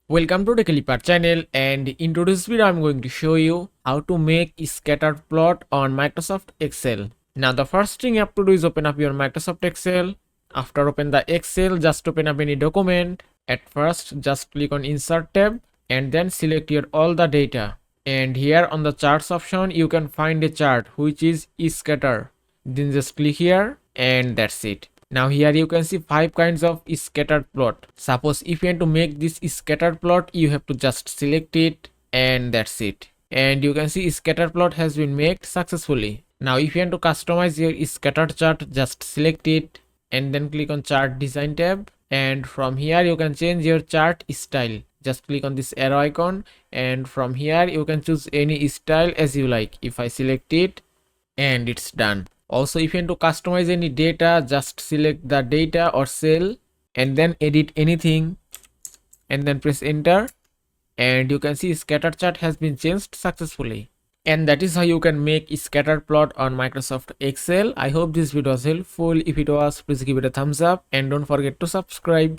Welcome to the Clipper channel, and in today's video I'm going to show you how to make a scattered plot on Microsoft Excel. Now the first thing you have to do is open up your Microsoft Excel. After open the Excel, just open up any document. At first just click on Insert tab and then select your all the data. And here on the charts option you can find a chart which is scatter. Then just click here and that's it. Now here you can see 5 kinds of scattered plot. Suppose if you want to make this scattered plot, you have to just select it and that's it. And you can see scatter plot has been made successfully. Now if you want to customize your scattered chart, just select it and then click on chart design tab, and from here you can change your chart style. Just click on this arrow icon and from here you can choose any style as you like. If I select it and it's done. Also, if you want to customize any data, just select the data or cell and then edit anything and then press enter, and you can see scatter chart has been changed successfully. And that is how you can make a scatter plot on Microsoft Excel. I hope this video was helpful. If it was, please give it a thumbs up and don't forget to subscribe.